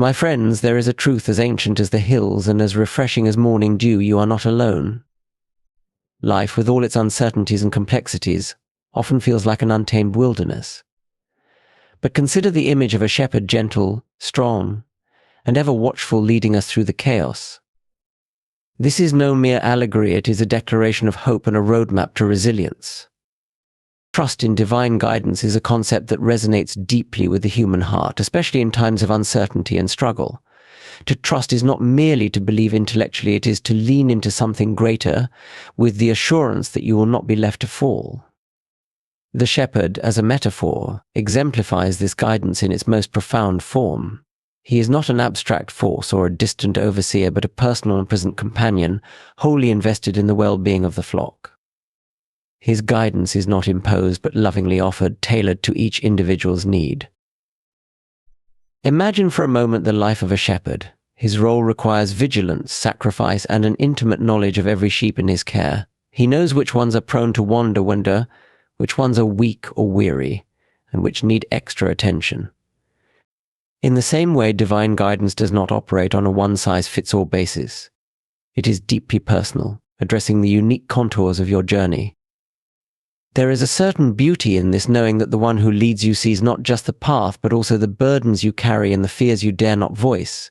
My friends, there is a truth as ancient as the hills and as refreshing as morning dew. You are not alone. Life, with all its uncertainties and complexities, often feels like an untamed wilderness. But consider the image of a shepherd, gentle, strong, and ever watchful, leading us through the chaos. This is no mere allegory, it is a declaration of hope and a roadmap to resilience. Trust in divine guidance is a concept that resonates deeply with the human heart, especially in times of uncertainty and struggle. To trust is not merely to believe intellectually, it is to lean into something greater with the assurance that you will not be left to fall. The shepherd, as a metaphor, exemplifies this guidance in its most profound form. He is not an abstract force or a distant overseer, but a personal and present companion, wholly invested in the well-being of the flock. His guidance is not imposed, but lovingly offered, tailored to each individual's need. Imagine for a moment the life of a shepherd. His role requires vigilance, sacrifice, and an intimate knowledge of every sheep in his care. He knows which ones are prone to wander, which ones are weak or weary, and which need extra attention. In the same way, divine guidance does not operate on a one-size-fits-all basis. It is deeply personal, addressing the unique contours of your journey. There is a certain beauty in this, knowing that the one who leads you sees not just the path, but also the burdens you carry and the fears you dare not voice.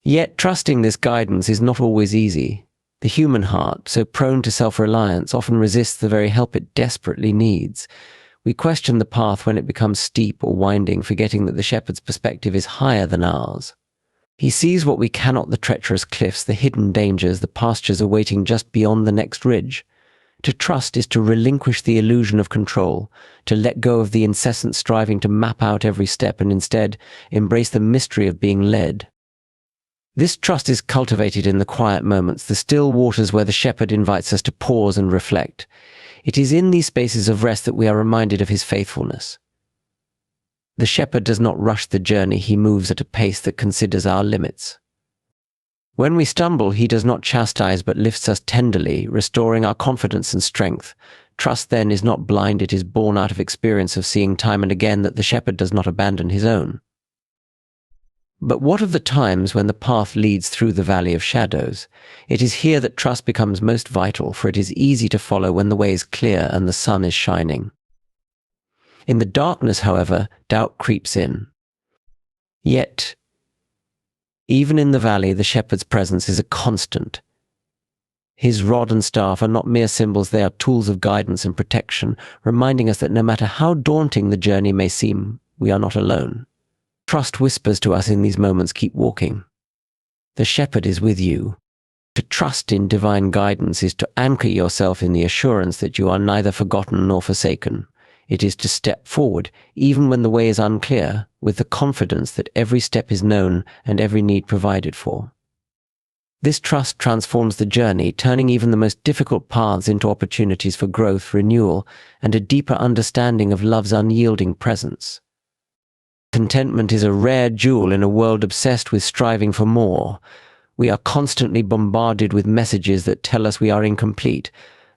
Yet trusting this guidance is not always easy. The human heart, so prone to self-reliance, often resists the very help it desperately needs. We question the path when it becomes steep or winding, forgetting that the shepherd's perspective is higher than ours. He sees what we cannot: the treacherous cliffs, the hidden dangers, the pastures awaiting just beyond the next ridge. To trust is to relinquish the illusion of control, to let go of the incessant striving to map out every step and instead embrace the mystery of being led. This trust is cultivated in the quiet moments, the still waters where the shepherd invites us to pause and reflect. It is in these spaces of rest that we are reminded of his faithfulness. The shepherd does not rush the journey, he moves at a pace that considers our limits. When we stumble, he does not chastise but lifts us tenderly, restoring our confidence and strength. Trust then is not blind, it is born out of experience of seeing time and again that the shepherd does not abandon his own. But what of the times when the path leads through the valley of shadows? It is here that trust becomes most vital, for it is easy to follow when the way is clear and the sun is shining. In the darkness, however, doubt creeps in. Yet, even in the valley, the shepherd's presence is a constant. His rod and staff are not mere symbols, they are tools of guidance and protection, reminding us that no matter how daunting the journey may seem, we are not alone. Trust whispers to us in these moments, keep walking. The shepherd is with you. To trust in divine guidance is to anchor yourself in the assurance that you are neither forgotten nor forsaken. It is to step forward, even when the way is unclear, with the confidence that every step is known and every need provided for. This trust transforms the journey, turning even the most difficult paths into opportunities for growth, renewal, and a deeper understanding of love's unyielding presence. Contentment is a rare jewel in a world obsessed with striving for more. We are constantly bombarded with messages that tell us we are incomplete,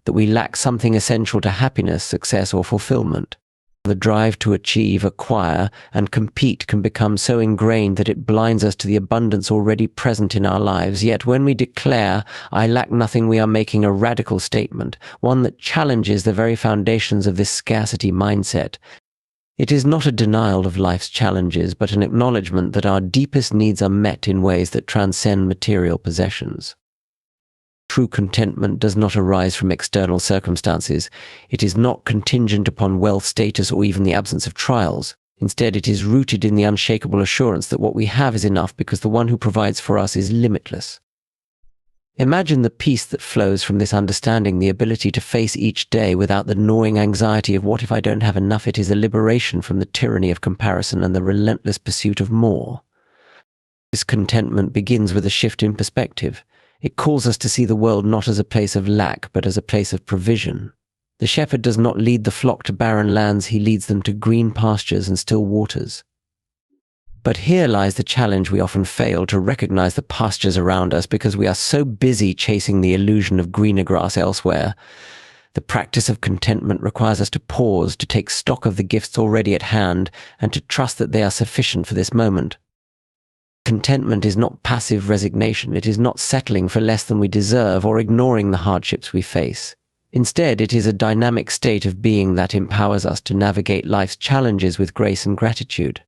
that we lack something essential to happiness, success, or fulfillment. The drive to achieve, acquire, and compete can become so ingrained that it blinds us to the abundance already present in our lives. Yet when we declare, "I lack nothing," we are making a radical statement, one that challenges the very foundations of this scarcity mindset. It is not a denial of life's challenges, but an acknowledgement that our deepest needs are met in ways that transcend material possessions. True contentment does not arise from external circumstances. It is not contingent upon wealth, status, or even the absence of trials. Instead, it is rooted in the unshakable assurance that what we have is enough because the one who provides for us is limitless. Imagine the peace that flows from this understanding, the ability to face each day without the gnawing anxiety of what if I don't have enough. It is a liberation from the tyranny of comparison and the relentless pursuit of more. This contentment begins with a shift in perspective. It calls us to see the world not as a place of lack, but as a place of provision. The shepherd does not lead the flock to barren lands, he leads them to green pastures and still waters. But here lies the challenge: we often fail to recognize the pastures around us because we are so busy chasing the illusion of greener grass elsewhere. The practice of contentment requires us to pause, to take stock of the gifts already at hand, and to trust that they are sufficient for this moment. Contentment is not passive resignation. It is not settling for less than we deserve or ignoring the hardships we face. Instead, it is a dynamic state of being that empowers us to navigate life's challenges with grace and gratitude.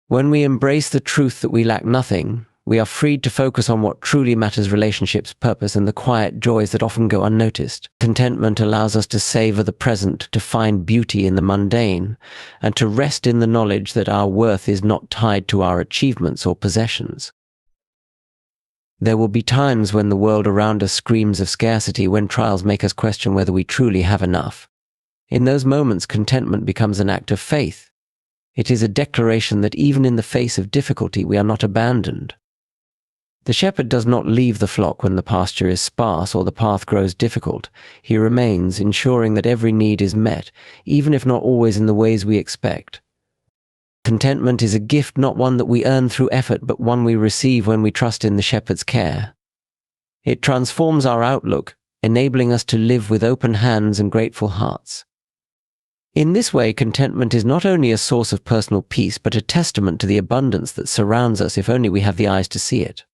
When we embrace the truth that we lack nothing, we are freed to focus on what truly matters: relationships, purpose, and the quiet joys that often go unnoticed. Contentment allows us to savor the present, to find beauty in the mundane, and to rest in the knowledge that our worth is not tied to our achievements or possessions. There will be times when the world around us screams of scarcity, when trials make us question whether we truly have enough. In those moments, contentment becomes an act of faith. It is a declaration that even in the face of difficulty, we are not abandoned. The shepherd does not leave the flock when the pasture is sparse or the path grows difficult. He remains, ensuring that every need is met, even if not always in the ways we expect. Contentment is a gift, not one that we earn through effort, but one we receive when we trust in the shepherd's care. It transforms our outlook, enabling us to live with open hands and grateful hearts. In this way, contentment is not only a source of personal peace, but a testament to the abundance that surrounds us if only we have the eyes to see it.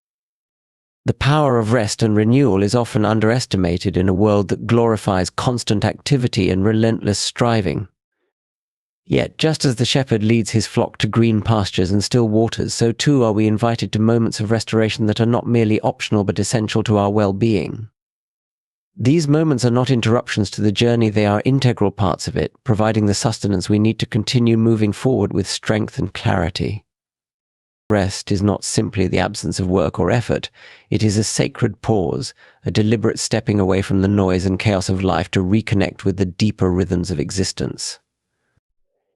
The power of rest and renewal is often underestimated in a world that glorifies constant activity and relentless striving. Yet, just as the shepherd leads his flock to green pastures and still waters, so too are we invited to moments of restoration that are not merely optional but essential to our well-being. These moments are not interruptions to the journey, they are integral parts of it, providing the sustenance we need to continue moving forward with strength and clarity. Rest is not simply the absence of work or effort. It is a sacred pause, a deliberate stepping away from the noise and chaos of life to reconnect with the deeper rhythms of existence.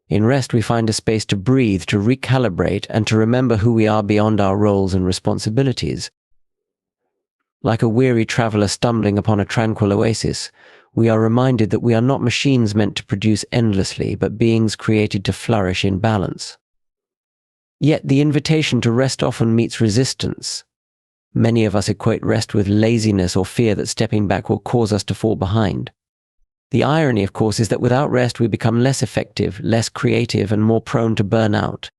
In rest, we find a space to breathe, to recalibrate, and to remember who we are beyond our roles and responsibilities. Like a weary traveler stumbling upon a tranquil oasis, we are reminded that we are not machines meant to produce endlessly, but beings created to flourish in balance. Yet the invitation to rest often meets resistance. Many of us equate rest with laziness or fear that stepping back will cause us to fall behind. The irony, of course, is that without rest we become less effective, less creative, and more prone to burnout.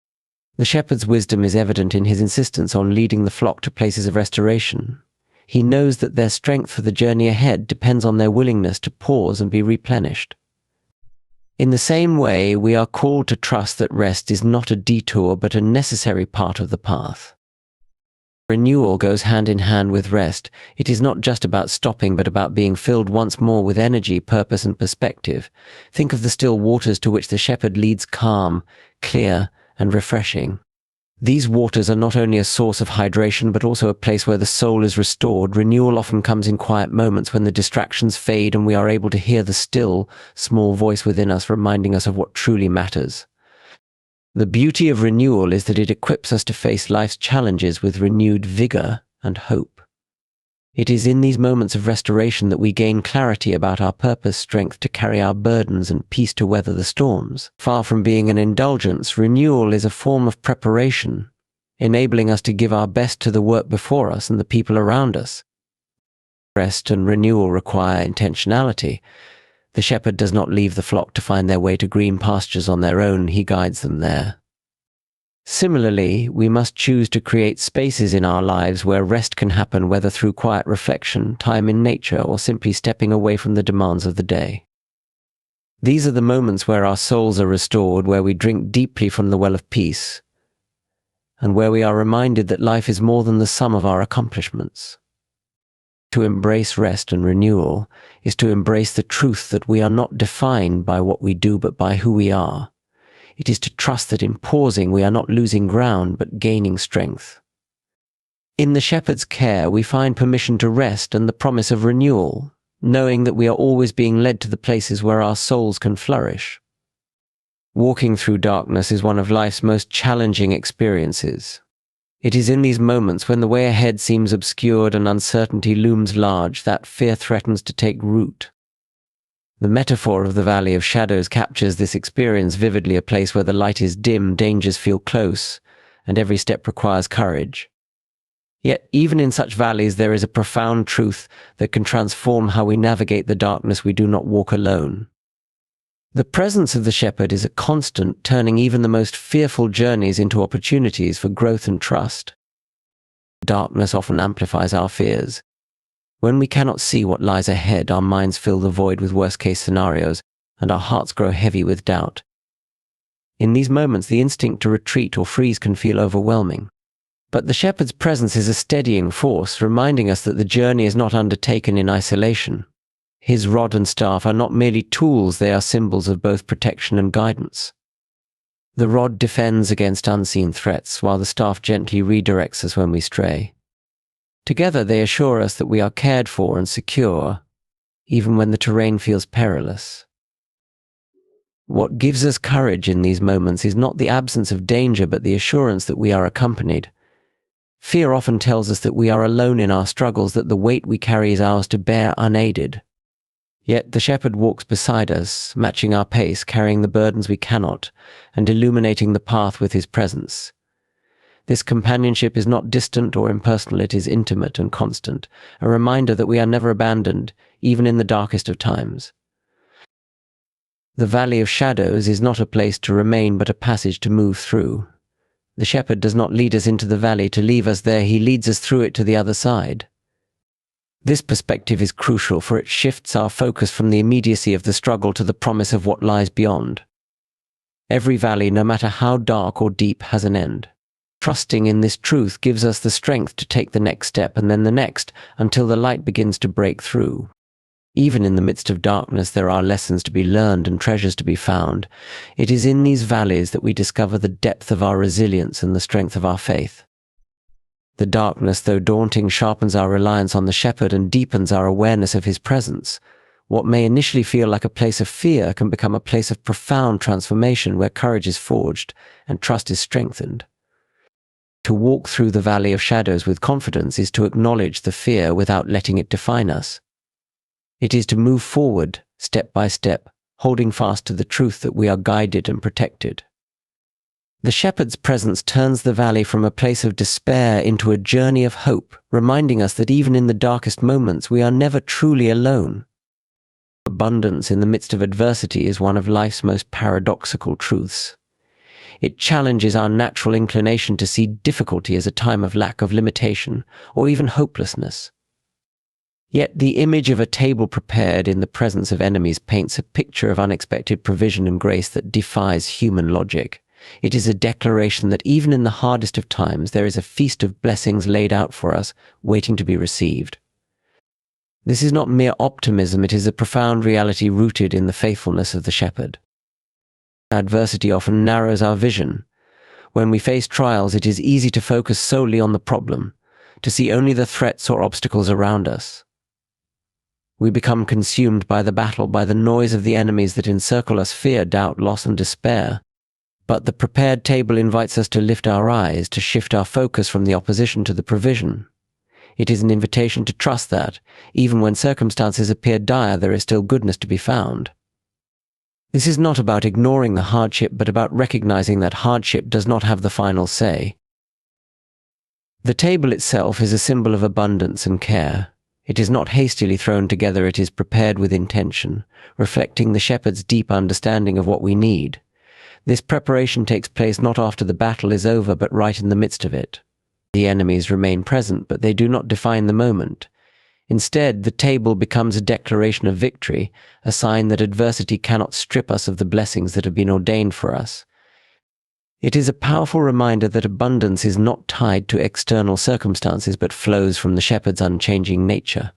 The shepherd's wisdom is evident in his insistence on leading the flock to places of restoration. He knows that their strength for the journey ahead depends on their willingness to pause and be replenished. In the same way, we are called to trust that rest is not a detour but a necessary part of the path. Renewal goes hand in hand with rest. It is not just about stopping, but about being filled once more with energy, purpose, and perspective. Think of the still waters to which the shepherd leads, calm, clear, and refreshing. These waters are not only a source of hydration, but also a place where the soul is restored. Renewal often comes in quiet moments when the distractions fade and we are able to hear the still, small voice within us reminding us of what truly matters. The beauty of renewal is that it equips us to face life's challenges with renewed vigor and hope. It is in these moments of restoration that we gain clarity about our purpose, strength to carry our burdens, and peace to weather the storms. Far from being an indulgence, renewal is a form of preparation, enabling us to give our best to the work before us and the people around us. Rest and renewal require intentionality. The shepherd does not leave the flock to find their way to green pastures on their own, he guides them there. Similarly, we must choose to create spaces in our lives where rest can happen, whether through quiet reflection, time in nature, or simply stepping away from the demands of the day. These are the moments where our souls are restored, where we drink deeply from the well of peace, and where we are reminded that life is more than the sum of our accomplishments. To embrace rest and renewal is to embrace the truth that we are not defined by what we do, but by who we are. It is to trust that in pausing we are not losing ground, but gaining strength. In the shepherd's care we find permission to rest and the promise of renewal, knowing that we are always being led to the places where our souls can flourish. Walking through darkness is one of life's most challenging experiences. It is in these moments, when the way ahead seems obscured and uncertainty looms large, that fear threatens to take root. The metaphor of the Valley of Shadows captures this experience vividly, a place where the light is dim, dangers feel close, and every step requires courage. Yet, even in such valleys, there is a profound truth that can transform how we navigate the darkness. We do not walk alone. The presence of the shepherd is a constant, turning even the most fearful journeys into opportunities for growth and trust. Darkness often amplifies our fears. When we cannot see what lies ahead, our minds fill the void with worst-case scenarios, and our hearts grow heavy with doubt. In these moments, the instinct to retreat or freeze can feel overwhelming. But the shepherd's presence is a steadying force, reminding us that the journey is not undertaken in isolation. His rod and staff are not merely tools, they are symbols of both protection and guidance. The rod defends against unseen threats, while the staff gently redirects us when we stray. Together they assure us that we are cared for and secure, even when the terrain feels perilous. What gives us courage in these moments is not the absence of danger, but the assurance that we are accompanied. Fear often tells us that we are alone in our struggles, that the weight we carry is ours to bear unaided. Yet the shepherd walks beside us, matching our pace, carrying the burdens we cannot, and illuminating the path with his presence. This companionship is not distant or impersonal, it is intimate and constant, a reminder that we are never abandoned, even in the darkest of times. The Valley of Shadows is not a place to remain, but a passage to move through. The shepherd does not lead us into the valley to leave us there, he leads us through it to the other side. This perspective is crucial, for it shifts our focus from the immediacy of the struggle to the promise of what lies beyond. Every valley, no matter how dark or deep, has an end. Trusting in this truth gives us the strength to take the next step and then the next, until the light begins to break through. Even in the midst of darkness, there are lessons to be learned and treasures to be found. It is in these valleys that we discover the depth of our resilience and the strength of our faith. The darkness, though daunting, sharpens our reliance on the shepherd and deepens our awareness of his presence. What may initially feel like a place of fear can become a place of profound transformation, where courage is forged and trust is strengthened. To walk through the Valley of Shadows with confidence is to acknowledge the fear without letting it define us. It is to move forward, step by step, holding fast to the truth that we are guided and protected. The shepherd's presence turns the valley from a place of despair into a journey of hope, reminding us that even in the darkest moments we are never truly alone. Abundance in the midst of adversity is one of life's most paradoxical truths. It challenges our natural inclination to see difficulty as a time of lack, of limitation, or even hopelessness. Yet the image of a table prepared in the presence of enemies paints a picture of unexpected provision and grace that defies human logic. It is a declaration that even in the hardest of times there is a feast of blessings laid out for us, waiting to be received. This is not mere optimism, it is a profound reality rooted in the faithfulness of the shepherd. Adversity often narrows our vision. When we face trials, it is easy to focus solely on the problem, to see only the threats or obstacles around us. We become consumed by the battle, by the noise of the enemies that encircle us, fear, doubt, loss, and despair. But the prepared table invites us to lift our eyes, to shift our focus from the opposition to the provision. It is an invitation to trust that, even when circumstances appear dire, there is still goodness to be found. This is not about ignoring the hardship, but about recognizing that hardship does not have the final say. The table itself is a symbol of abundance and care. It is not hastily thrown together, it is prepared with intention, reflecting the shepherd's deep understanding of what we need. This preparation takes place not after the battle is over, but right in the midst of it. The enemies remain present, but they do not define the moment. Instead, the table becomes a declaration of victory, a sign that adversity cannot strip us of the blessings that have been ordained for us. It is a powerful reminder that abundance is not tied to external circumstances, but flows from the shepherd's unchanging nature.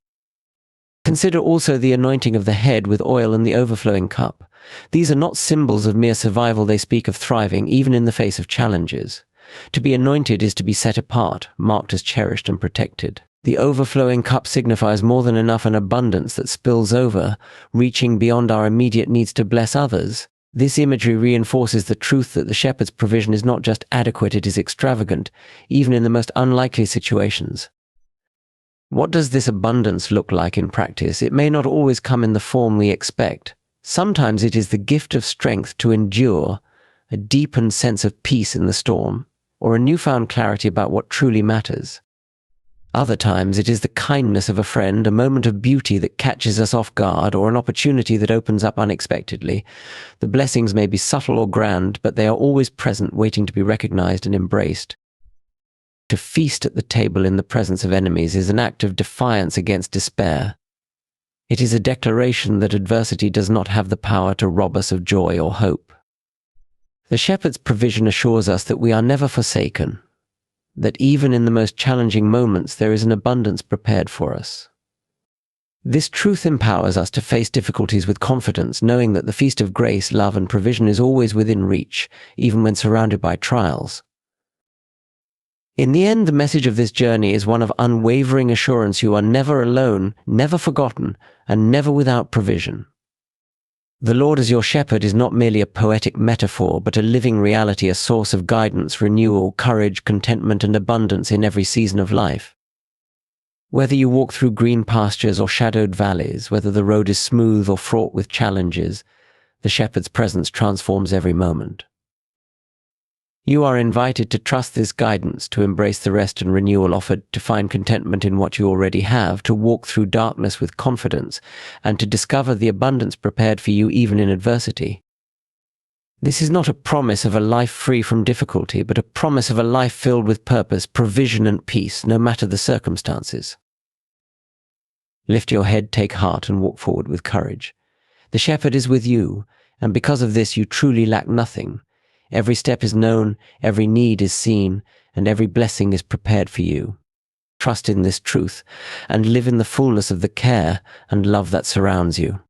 Consider also the anointing of the head with oil and the overflowing cup. These are not symbols of mere survival, they speak of thriving, even in the face of challenges. To be anointed is to be set apart, marked as cherished and protected. The overflowing cup signifies more than enough, an abundance that spills over, reaching beyond our immediate needs to bless others. This imagery reinforces the truth that the shepherd's provision is not just adequate, it is extravagant, even in the most unlikely situations. What does this abundance look like in practice? It may not always come in the form we expect. Sometimes it is the gift of strength to endure, a deepened sense of peace in the storm, or a newfound clarity about what truly matters. Other times it is the kindness of a friend, a moment of beauty that catches us off guard, or an opportunity that opens up unexpectedly. The blessings may be subtle or grand, but they are always present, waiting to be recognized and embraced. To feast at the table in the presence of enemies is an act of defiance against despair. It is a declaration that adversity does not have the power to rob us of joy or hope. The shepherd's provision assures us that we are never forsaken, that even in the most challenging moments there is an abundance prepared for us. This truth empowers us to face difficulties with confidence, knowing that the feast of grace, love, and provision is always within reach, even when surrounded by trials. In the end, the message of this journey is one of unwavering assurance you are never alone, never forgotten, and never without provision. The Lord as your shepherd is not merely a poetic metaphor, but a living reality, a source of guidance, renewal, courage, contentment, and abundance in every season of life. Whether you walk through green pastures or shadowed valleys, whether the road is smooth or fraught with challenges, the shepherd's presence transforms every moment. You are invited to trust this guidance, to embrace the rest and renewal offered, to find contentment in what you already have, to walk through darkness with confidence, and to discover the abundance prepared for you even in adversity. This is not a promise of a life free from difficulty, but a promise of a life filled with purpose, provision, and peace, no matter the circumstances. Lift your head, take heart, and walk forward with courage. The shepherd is with you, and because of this you truly lack nothing. Every step is known, every need is seen, and every blessing is prepared for you. Trust in this truth, and live in the fullness of the care and love that surrounds you.